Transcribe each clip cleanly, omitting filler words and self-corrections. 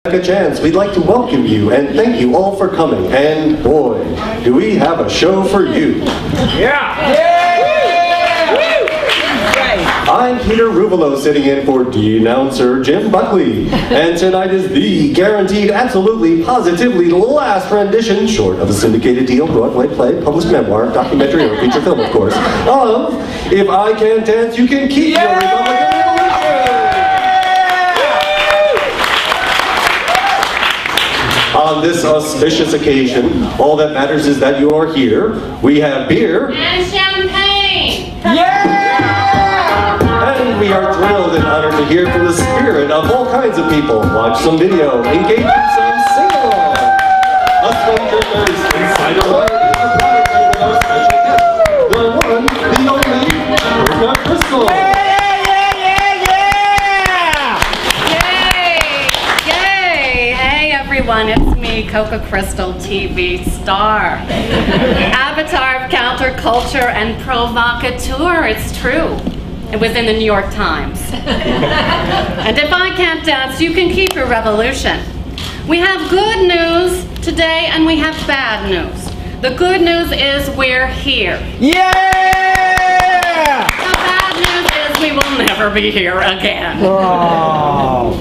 A chance, we'd like to welcome you and thank you all for coming. And boy, do we have a show for you. Yeah! I'm Peter Ruvolo, sitting in for Denouncer Jim Buckley. And tonight is the guaranteed, absolutely, positively last rendition, short of a syndicated deal, Broadway play, published memoir, documentary, or feature film, of course, of If I Can't Dance, You Can Keep Your Republican Revolution! On this auspicious occasion, all that matters is that you are here. We have beer. And champagne! Yeah! And we are thrilled and honored to hear from the spirit of all kinds of people. Watch some video, engage in some sing-along. Let's welcome those inside of our with our special guest, the one, the only, Coca Crystal. It's me, Coca Crystal TV star. Avatar of counterculture and provocateur, it's true. It was in the New York Times. And if I can't dance, you can keep your revolution. We have good news today and we have bad news. The good news is we're here. Yeah! The bad news is we will never be here again. Oh.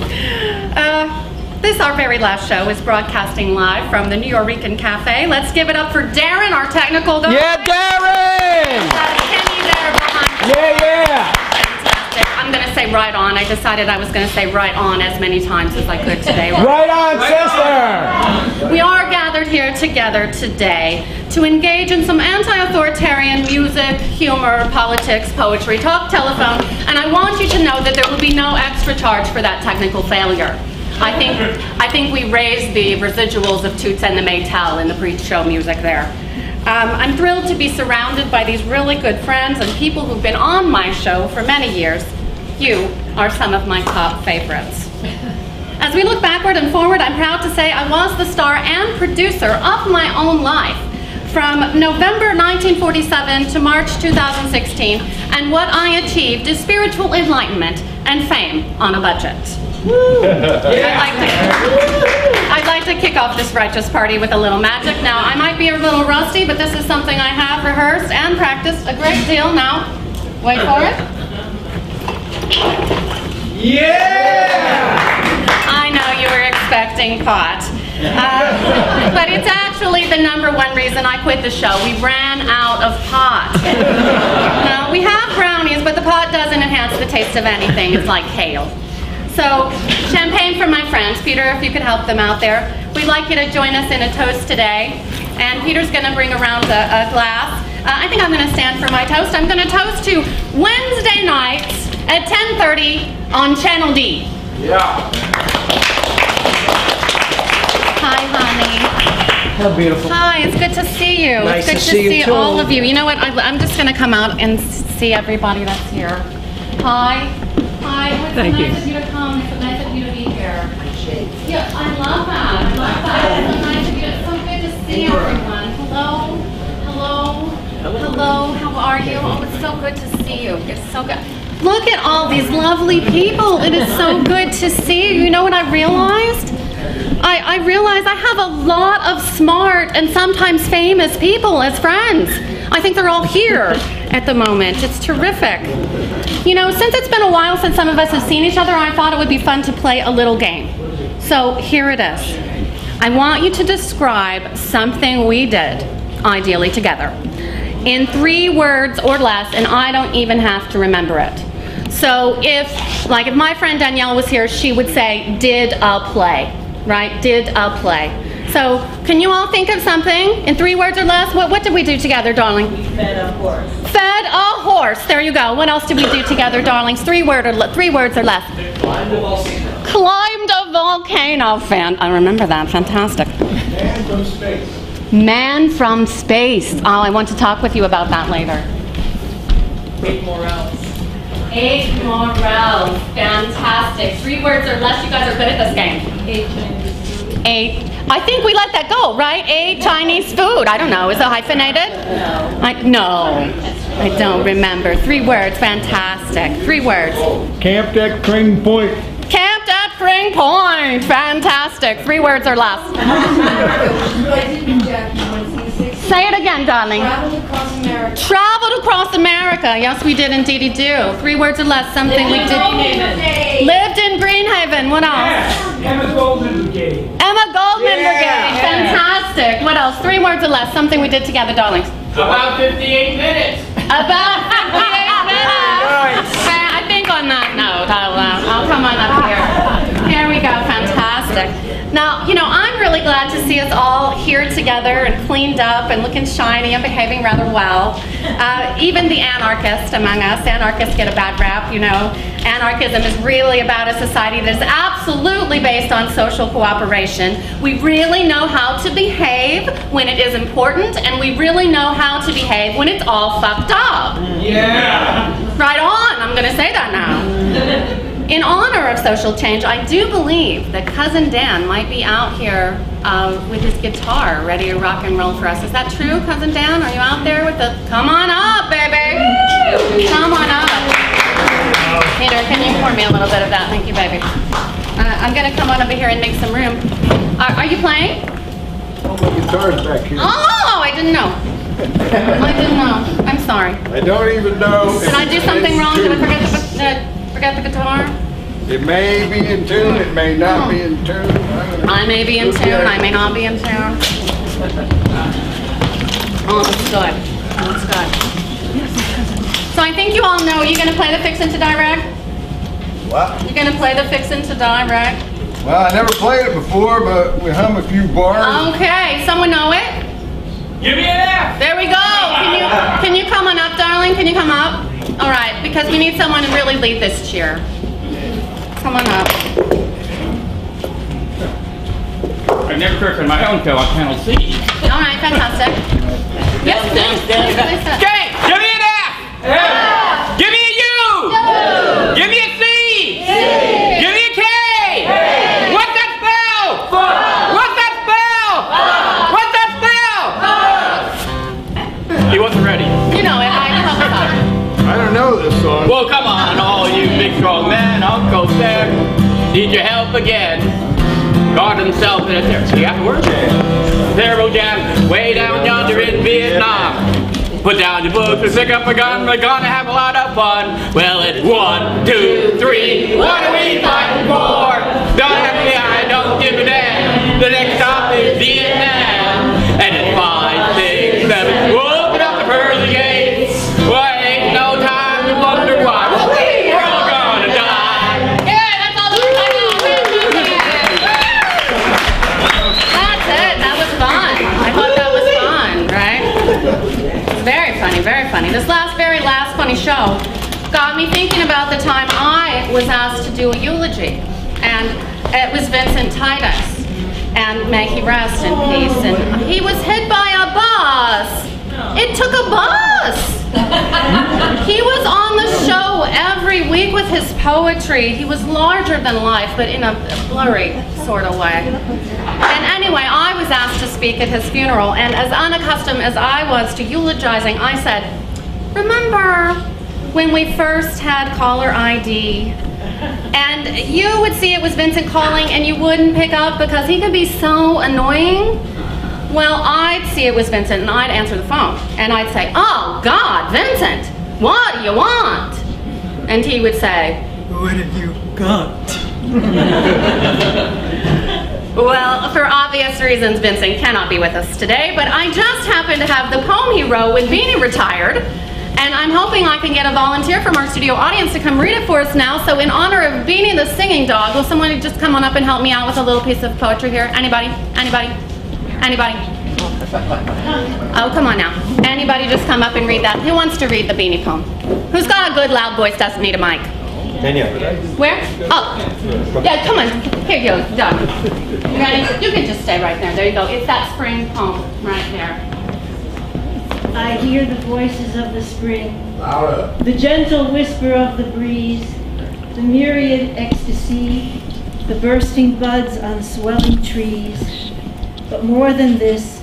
This, our very last show, is broadcasting live from the Nuyorican Cafe. Let's give it up for Darren, our technical guy. Yeah, Darren! Kenny there behind. Yeah! Fantastic. I'm going to say right on. I decided I was going to say right on as many times as I could today. Right on, sister! We are gathered here together today to engage in some anti-authoritarian music, humor, politics, poetry, talk, telephone, and I want you to know that there will be no extra charge for that technical failure. I think we raised the residuals of Toots and the Maytel in the pre-show music there. I'm thrilled to be surrounded by these really good friends and people who've been on my show for many years. You are some of my top favorites. As we look backward and forward, I'm proud to say I was the star and producer of my own life from November 1947 to March 2016, and what I achieved is spiritual enlightenment and fame on a budget. I'd like to kick off this righteous party with a little magic. Now, I might be a little rusty, but this is something I have rehearsed and practiced a great deal. Now, wait for it. Yeah! I know you were expecting pot. But it's actually the #1 reason I quit the show. We ran out of pot. Now, we have brownies, but the pot doesn't enhance the taste of anything. It's like kale. So, champagne for my friends. Peter, if you could help them out there. We'd like you to join us in a toast today. And Peter's going to bring around a glass. I think I'm going to stand for my toast. I'm going to toast to Wednesday nights at 10:30 on Channel D. Yeah. Hi, honey. How beautiful. Hi, it's good to see you. Nice it's to good to see you see all of you. You know what? I'm just going to come out and see everybody that's here. Hi. Hi. It's nice of you to come. It's nice of you to be here. Yeah, I love that. I love that. It's so nice of you. It's so good to see everyone. Hello. Hello. Hello. How are you? Oh, it's so good to see you. It's so good. Look at all these lovely people. It is so good to see you. You know what I realized? I realized I have a lot of smart and sometimes famous people as friends. I think they're all here at the moment. It's terrific. You know, since it's been a while since some of us have seen each other, I thought it would be fun to play a little game. So here it is. I want you to describe something we did, ideally together, in 3 words or less, and I don't even have to remember it. So if my friend Danielle was here, she would say, did a play, right? Did a play. So can you all think of something in 3 words or less? What did we do together, darling? We fed a horse. Fed a horse. There you go. What else did we do together, darlings? 3 words or less. Climbed a volcano. Climbed a volcano. I remember that. Fantastic. Man from space. Man from space. Oh, I want to talk with you about that later. 8 morels. 8 morels. Fantastic. 3 words or less. You guys are good at this game. 8 Chinese food. 8. I think we let that go, right? 8 Chinese food. I don't know. Is it hyphenated? No. I don't remember. 3 words. Fantastic. 3 words. Camped at Crane Point. Camped at spring point. Fantastic. 3 words or less. Say it again, darling. Traveled across America. Traveled across America. Yes, we did indeed do. 3 words or less. Something we did. Lived in Greenhaven. What else? Emma Goldman Brigade. Emma Goldman Brigade. Fantastic. What else? 3 words or less. Something we did together, darlings. About 58 minutes. About 58 minutes. I think on that note, I'll come on up here. Here we go. Fantastic. Now, you know, I'm really glad to see us all here together and cleaned up and looking shiny and behaving rather well. Even the anarchists among us. Anarchists get a bad rap, you know. Anarchism is really about a society that is absolutely based on social cooperation. We really know how to behave when it is important, and we really know how to behave when it's all fucked up. Yeah. Right on, I'm going to say that now. In honor of social change, I do believe that Cousin Dan might be out here with his guitar ready to rock and roll for us. Is that true, Cousin Dan? Are you out there with the... Come on up, baby. Come on up. Peter, can you pour me a little bit of that? Thank you, baby. I'm going to come on over here and make some room. Are you playing? Oh, my guitar's back here. Oh, I didn't know. I didn't know. I'm sorry. I don't even know. Did I do something wrong? Did I forget the guitar? It may be in tune, it may not be in tune. I may be in tune, I may not be in tune. Oh, it looks good. It looks good. So I think you all know, you're going to play the fix into direct? What? You're going to play the fix into direct? Well, I never played it before, but we hum a few bars. Okay, someone know it? Give me an F. There we go. Can you come on up, darling? Can you come up? All right, because we need someone to really lead this cheer. Come on up. I've never cursed on my own show on Channel C. All right, fantastic. Yes, please. Okay, give me an F. F. Give me a U. U. Give me a C. C. Give me a K. K. What's that spell? Fuck. What's that spell? Fuck. What's that spell? Fuck. He wasn't ready. You know it. I I don't know this song. Well, come on, all you big strong men, Uncle Sam. Need your help again. God himself in it there. So you got the word? There we jam, way down yonder in Vietnam. Put down your books and pick up a gun. We're gonna have a lot of fun. Well, it's 1, 2, 3. What are we fighting for? Don't FBI, don't give a damn. The next stop is Vietnam. And it's 5, 6, 7. Open up the pearly gates. Well, ain't no time to wonder why. We're all gonna die. Yeah, that's all the time. That's it. That was fun. I thought that was fun, right? Very funny, very funny. This very last funny show got me thinking about the time I was asked to do a eulogy. And it was Vincent Titus. And may he rest in peace. And he was hit by a bus. It took a bus. He was on the show every week with his poetry. He was larger than life, but in a blurry sort of way. And anyway, I was asked to speak at his funeral, and as unaccustomed as I was to eulogizing, I said, remember when we first had caller ID? And you would see it was Vincent calling, and you wouldn't pick up because he could be so annoying. Well, I'd see it was Vincent, and I'd answer the phone, and I'd say, oh, God, Vincent, what do you want? And he would say, what have you got? Well, for obvious reasons, Vincent cannot be with us today, but I just happen to have the poem he wrote when Beanie retired, and I'm hoping I can get a volunteer from our studio audience to come read it for us now. So in honor of Beanie the singing dog, will someone just come on up and help me out with a little piece of poetry here? Anybody? Anybody? Anybody? Oh, come on now. Anybody just come up and read that? Who wants to read the Beanie poem? Who's got a good loud voice, doesn't need a mic? Danielle. Where? Oh. Yeah, come on. Here you go, Doug. You ready? You can just stay right there. There you go. It's that spring poem right there. I hear the voices of the spring, Louder. the gentle whisper of the breeze, the myriad ecstasy, the bursting buds on swelling trees. But more than this,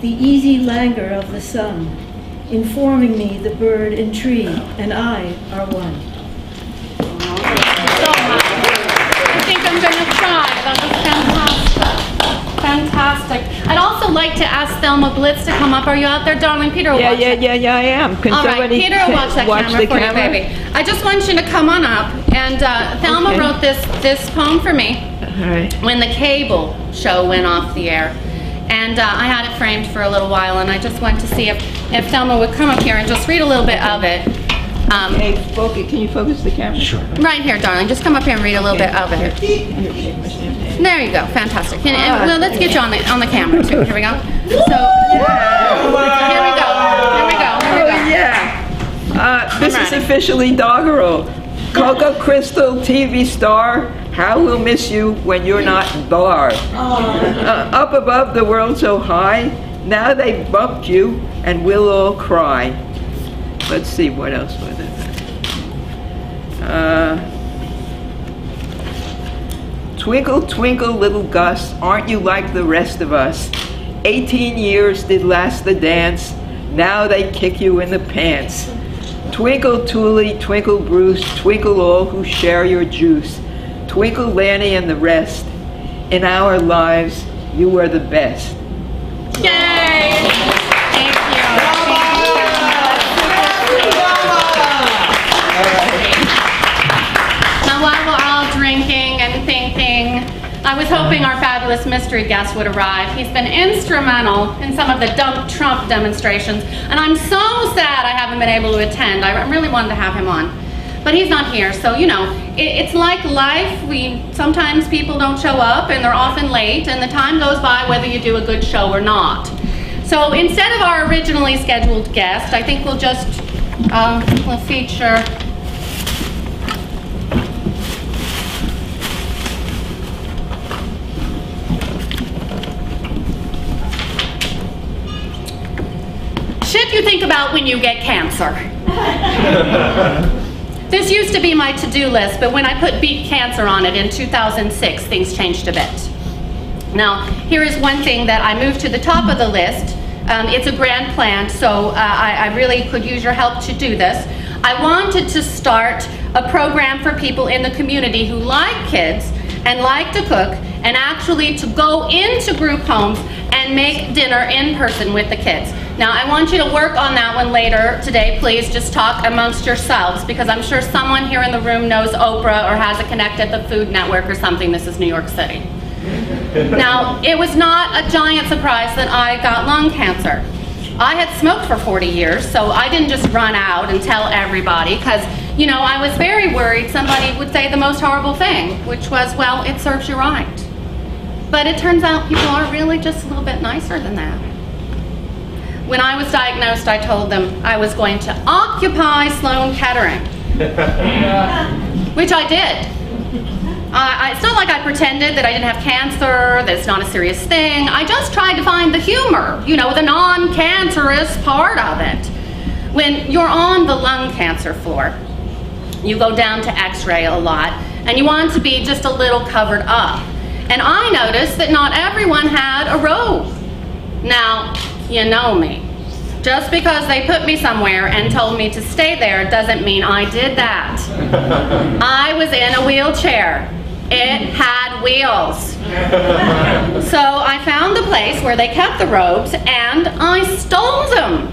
the easy languor of the sun, informing me the bird and tree and I are one. I think I'm going to like to ask Thelma Blitz to come up. Are you out there, darling? Peter will watch it. Yeah, I am. Can All right, somebody Peter will watch that camera for you, baby. I just want you to come on up. And Thelma wrote this poem for me All right. when the cable show went off the air. And I had it framed for a little while, and I just wanted to see if Thelma would come up here and just read a little bit of it. Hey, focus. Can you focus the camera? Sure. Right here, darling. Just come up here and read a little bit of it. There you go. Fantastic. And, well, let's get you on the camera, too. Here we go. So, here we go. Yeah. This is officially doggerel. Coca Crystal TV star, how we'll miss you when you're not bar. Up above the world so high, now they bumped you and we'll all cry. Let's see, what else was it? Twinkle, twinkle, little Gus, aren't you like the rest of us? 18 years did last the dance, now they kick you in the pants. Twinkle, Thule, twinkle, Bruce, twinkle all who share your juice. Twinkle, Lanny and the rest. In our lives, you are the best. Yay! Thank you. Now, while we're all drinking and thinking, I was hoping our fabulous mystery guest would arrive. He's been instrumental in some of the Trump demonstrations, and I'm so sad I haven't been able to attend. I really wanted to have him on. But he's not here, so you know, it's like life. Sometimes people don't show up and they're often late, and the time goes by whether you do a good show or not. So instead of our originally scheduled guest, I think we'll just we'll feature shit you think about when you get cancer. This used to be my to-do list, but when I put beat cancer on it in 2006, things changed a bit. Now, here is one thing that I moved to the top of the list. It's a grand plan, so I really could use your help to do this. I wanted to start a program for people in the community who like kids and like to cook, and actually to go into group homes and make dinner in person with the kids. Now, I want you to work on that one later today. Please just talk amongst yourselves, because I'm sure someone here in the room knows Oprah or has a connect at the Food Network or something. This is New York City. Now, it was not a giant surprise that I got lung cancer. I had smoked for 40 years, so I didn't just run out and tell everybody, because, you know, I was very worried somebody would say the most horrible thing, which was, well, it serves you right. But it turns out people are really just a little bit nicer than that. When I was diagnosed, I told them I was going to occupy Sloan Kettering, which I did. It's not like I pretended that I didn't have cancer, that it's not a serious thing. I just tried to find the humor, you know, the non-cancerous part of it. When you're on the lung cancer floor, you go down to x-ray a lot, and you want to be just a little covered up. And I noticed that not everyone had a robe. Now, you know me. Just because they put me somewhere and told me to stay there doesn't mean I did that. I was in a wheelchair. It had wheels. So I found the place where they kept the robes and I stole them.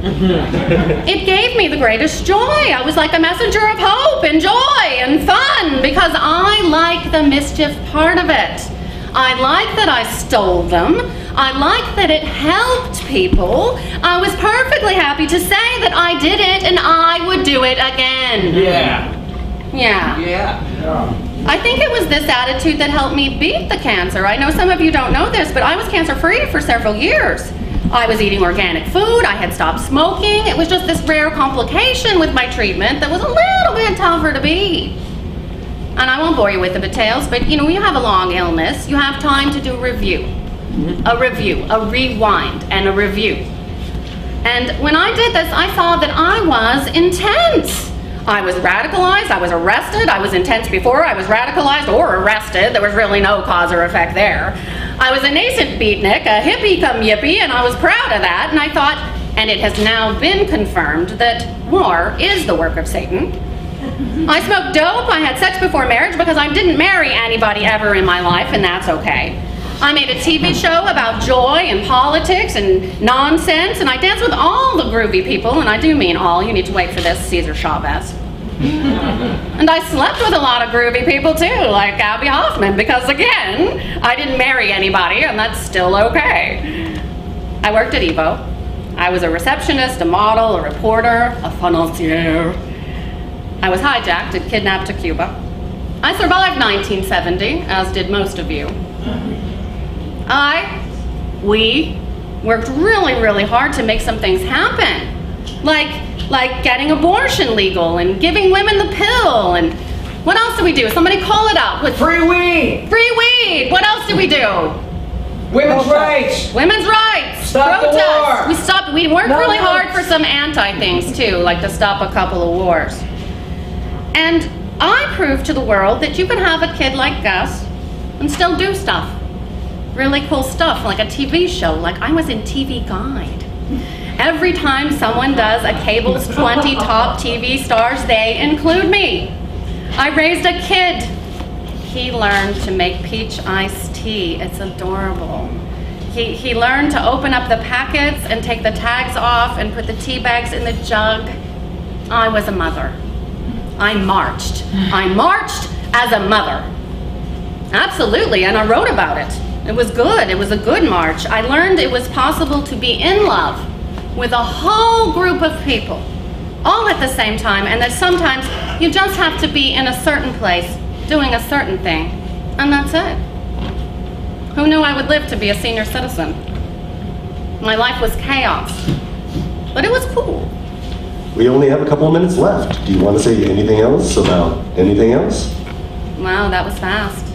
It gave me the greatest joy. I was like a messenger of hope and joy and fun, because I like the mischief part of it. I like that I stole them. I like that it helped people. I was perfectly happy to say that I did it and I would do it again. Yeah. I think it was this attitude that helped me beat the cancer. I know some of you don't know this, but I was cancer-free for several years. I was eating organic food. I had stopped smoking. It was just this rare complication with my treatment that was a little bit tougher to beat. And I won't bore you with the details, but you know, when you have a long illness, you have time to do a review, a rewind, and a review. And when I did this, I saw that I was intense. I was radicalized, I was arrested, I was intense before I was radicalized or arrested. There was really no cause or effect there. I was a nascent beatnik, a hippie come yippie, and I was proud of that. And I thought, and it has now been confirmed, that war is the work of Satan. I smoked dope, I had sex before marriage because I didn't marry anybody ever in my life, and that's okay. I made a TV show about joy and politics and nonsense, and I danced with all the groovy people, and I do mean all. You need to wait for this, Cesar Chavez. And I slept with a lot of groovy people too, like Abby Hoffman, because again, I didn't marry anybody, and that's still okay. I worked at Evo. I was a receptionist, a model, a reporter, a financier. I was hijacked and kidnapped to Cuba. I survived 1970, as did most of you. We worked really, really hard to make some things happen. Like getting abortion legal and giving women the pill, and what else did we do? Somebody call it out. Free weed! Free weed! What else did we do? Women's rights! Women's rights! Stop the Protests! war! We worked really hard for some anti-things too, like to stop a couple of wars. And I proved to the world that you could have a kid like Gus and still do stuff. Really cool stuff, like a TV show, like I was in TV Guide. Every time someone does a cable's 20 top TV stars, they include me. I raised a kid. He learned to make peach iced tea. It's adorable. He learned to open up the packets and take the tags off and put the tea bags in the jug. I was a mother. I marched. I marched as a mother. Absolutely, and I wrote about it. It was good. It was a good march. I learned it was possible to be in love with a whole group of people, all at the same time, and that sometimes you just have to be in a certain place, doing a certain thing, and that's it. Who knew I would live to be a senior citizen? My life was chaos, but it was cool. We only have a couple of minutes left. Do you want to say anything else about anything else? Wow, that was fast.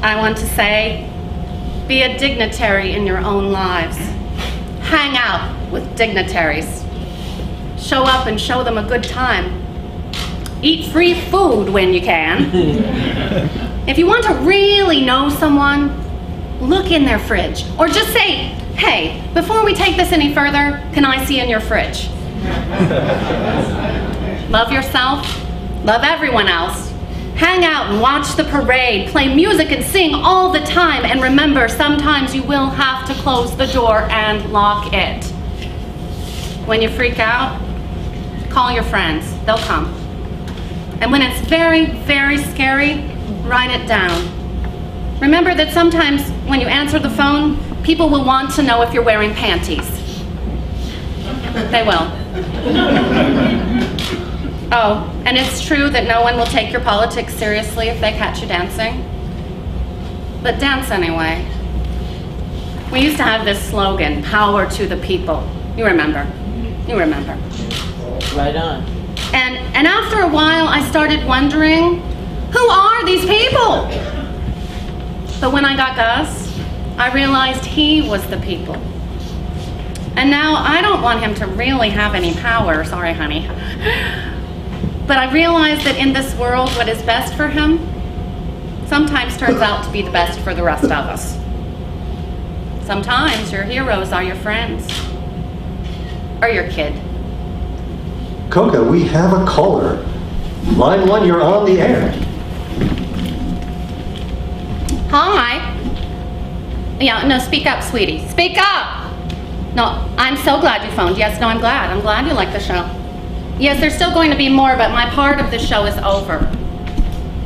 I want to say, be a dignitary in your own lives. Hang out with dignitaries. Show up and show them a good time. Eat free food when you can. If you want to really know someone, look in their fridge. Or just say, hey, before we take this any further, can I see in your fridge? Love yourself. Love everyone else. Hang out and watch the parade, play music and sing all the time, and remember, sometimes you will have to close the door and lock it. When you freak out, call your friends, they'll come. And when it's very, very scary, write it down. Remember that sometimes when you answer the phone, people will want to know if you're wearing panties. They will. Oh, and it's true that no one will take your politics seriously if they catch you dancing. But dance anyway. We used to have this slogan, power to the people. You remember. You remember. Right on. And after a while, I started wondering, who are these people? But when I got Gus, I realized he was the people. And now I don't want him to really have any power. Sorry, honey. But I realize that in this world, what is best for him sometimes turns out to be the best for the rest of us. Sometimes your heroes are your friends. Or your kid. Coca, we have a caller. Line 1, you're on the air. Hi. Yeah, no, speak up, sweetie. Speak up! No, I'm so glad you phoned. Yes, no, I'm glad. I'm glad you like the show. Yes, there's still going to be more, but my part of the show is over.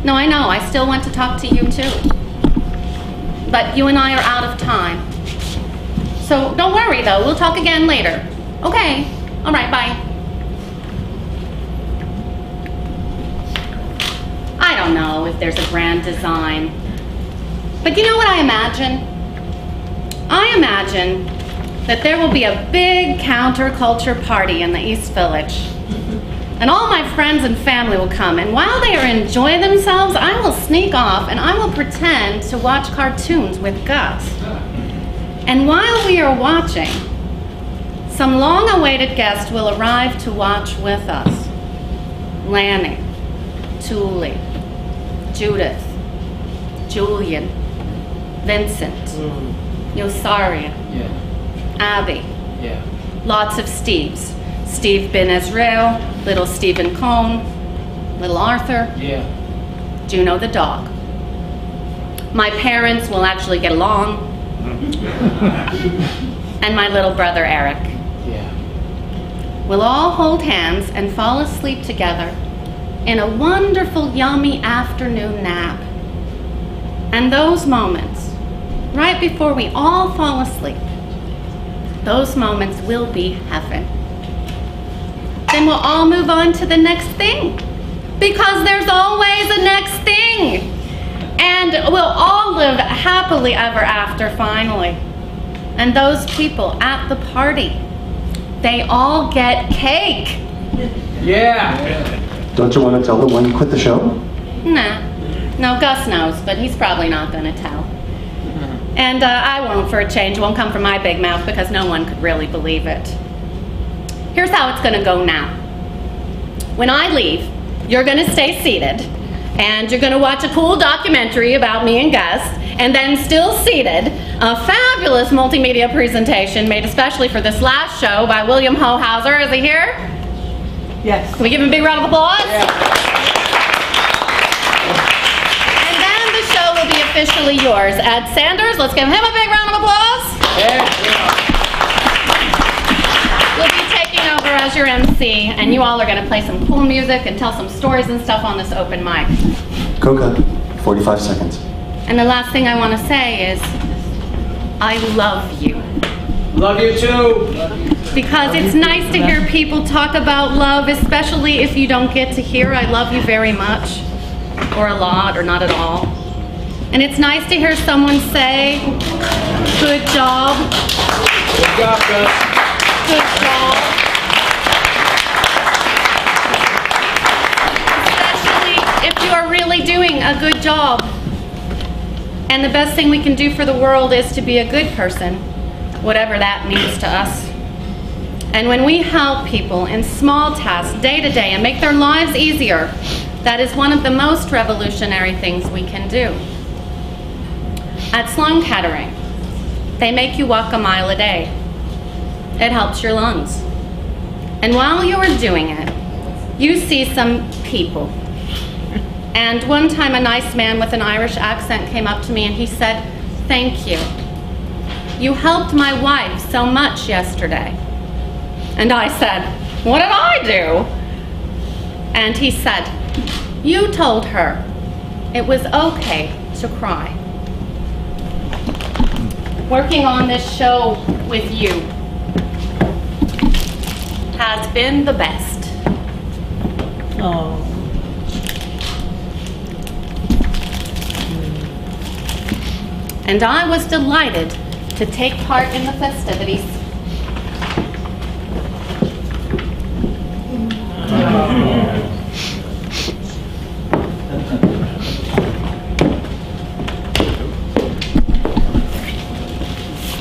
No, I know. I still want to talk to you, too. But you and I are out of time. So don't worry, though. We'll talk again later. Okay. All right, bye. I don't know if there's a grand design. But you know what I imagine? I imagine that there will be a big counterculture party in the East Village. And all my friends and family will come, and while they are enjoying themselves, I will sneak off and I will pretend to watch cartoons with Gus. And while we are watching, some long-awaited guest will arrive to watch with us. Lanny, Julie, Judith, Julian, Vincent, Yosaria, Abby, lots of Steves. Steve Ben Israel, little Stephen Cohn, little Arthur, Juno the dog. My parents will actually get along. And my little brother, Eric. We'll all hold hands and fall asleep together in a wonderful, yummy afternoon nap. And those moments, right before we all fall asleep, those moments will be heaven. Then we'll all move on to the next thing, because there's always a next thing. And we'll all live happily ever after, finally. And those people at the party, they all get cake. Yeah. Don't you want to tell them when you quit the show? Nah. No, Gus knows, but he's probably not going to tell. And I won't, for a change. Won't come from my big mouth, because no one could really believe it. Here's how it's going to go now. When I leave, you're going to stay seated, and you're going to watch a cool documentary about me and Gus, and then still seated, a fabulous multimedia presentation made especially for this last show by William Hohauser. Is he here? Yes. Can we give him a big round of applause? Yeah. And then the show will be officially yours. Ed Sanders, let's give him a big round of applause. Yeah. We'll be taking over as your MC, and you all are going to play some cool music and tell some stories and stuff on this open mic. Coca, 45 seconds. And the last thing I want to say is, I love you. Love you too. Because it's nice to hear people talk about love, especially if you don't get to hear I love you very much, or a lot, or not at all. And it's nice to hear someone say, good job. Good job, Gus. Good job. Especially if you are really doing a good job. And the best thing we can do for the world is to be a good person, whatever that means to us. And when we help people in small tasks day to day and make their lives easier, that is one of the most revolutionary things we can do. At Sloan Kettering, they make you walk a mile a day. It helps your lungs. And while you are doing it, you see some people. And one time a nice man with an Irish accent came up to me and he said, thank you. You helped my wife so much yesterday. And I said, what did I do? And he said, you told her it was okay to cry. Working on this show with you has been the best. Oh. And I was delighted to take part in the festivities.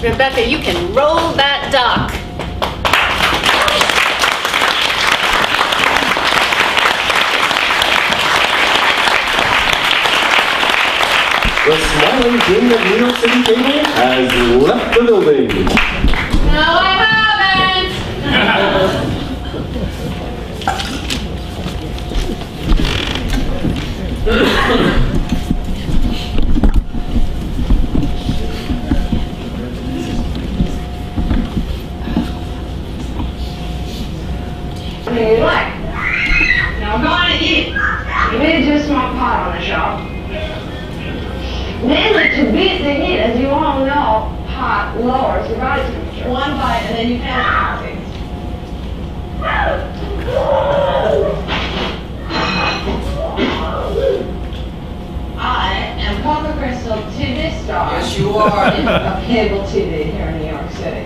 Rebecca, you can roll that duck. The smiling king of New York City cable has left the building. No, I haven't. What? Now go on and eat. You made just one pot on the shop. Mainly to beat the heat, as you all know, pot lowers the body temperature. One bite and then you can't have it. I am Coca Crystal TV star. Yes, you are. Of cable TV here in New York City.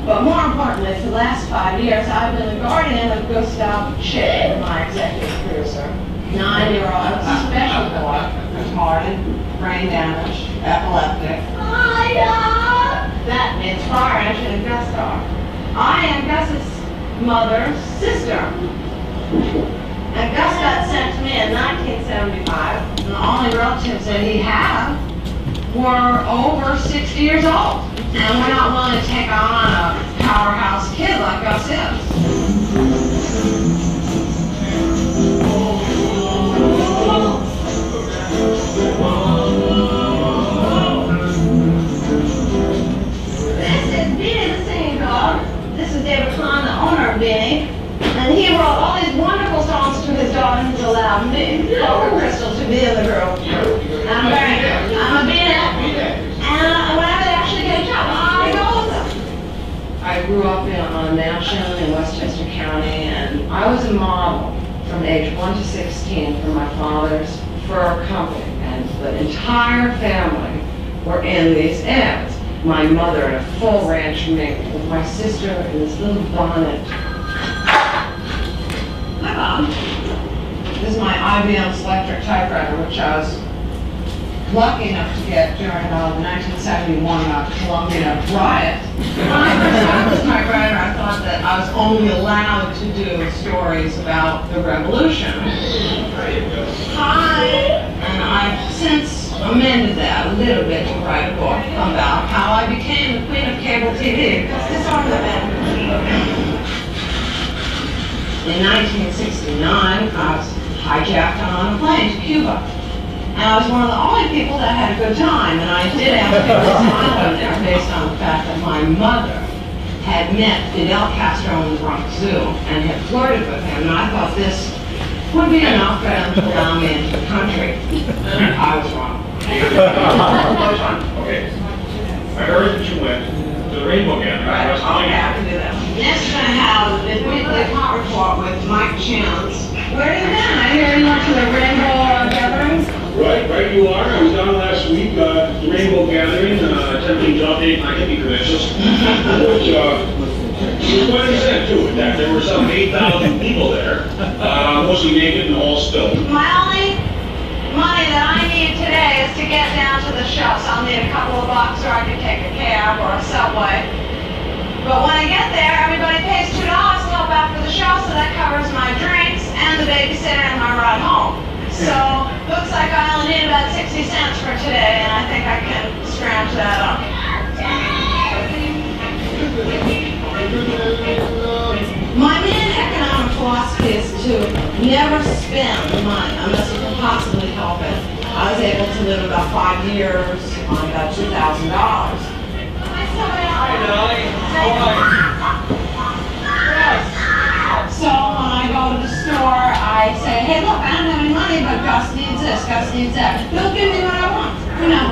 But more importantly, for the last 5 years, I've been the guardian of Gustav Shea, my executive producer. 9-year-old special boy, retarded, brain damaged, epileptic. That means far entry and Gus star. I am Gus's mother's sister. And Gus got sent to me in 1975, and the only relatives that he had were over 60 years old. And we're not willing to take on a powerhouse kid like Gus is. Whoa. from age 1 to 16 for my father's fur company, and the entire family were in these ads. My mother in a full ranch mink with my sister in this little bonnet. Hi, Mom. This is my IBM Selectric typewriter, which I was lucky enough to get during the 1971 Columbia riot. When I first got this typewriter, I thought that I was only allowed to do stories about the revolution. Hi! And I've since amended that a little bit to write a book about how I became the queen of cable TV, because this ornament. In 1969, I was hijacked on a plane to Cuba. And I was one of the only people that had a good time, and I did ask people to smile on there based on the fact that my mother had met Fidel Castro in the Bronx Zoo and had flirted with him, and I thought this would be enough for them to allow me into the country. I was wrong. Okay. I heard that you went to the Rainbow Gathering. Right, I'll have to do that. Next we're going to have the weekly hot report with Mike Chance. Where have you been? I hear you went to the Rainbow gatherings. Right you are. I was down last week at the Rainbow Gathering, attempting to update my hippie credentials, which was quite an event too. In fact, there were some 8,000 people there, mostly naked and all spilled. My only money that I need today is to get down to the show, so I'll need a couple of bucks, or I can take a cab or a subway. But when I get there, everybody pays $2 to help after the show, so that covers my drinks and the babysitter and my ride home. So, looks like I only need about 60 cents for today, and I think I can scrounge that up. My main economic philosophy is to never spend money unless you can possibly help it. I was able to live about 5 years on about $2,000. So when I go to the store, I say, hey, look, I don't have any money, but Gus needs this, Gus needs that. He'll give me what I want. You know,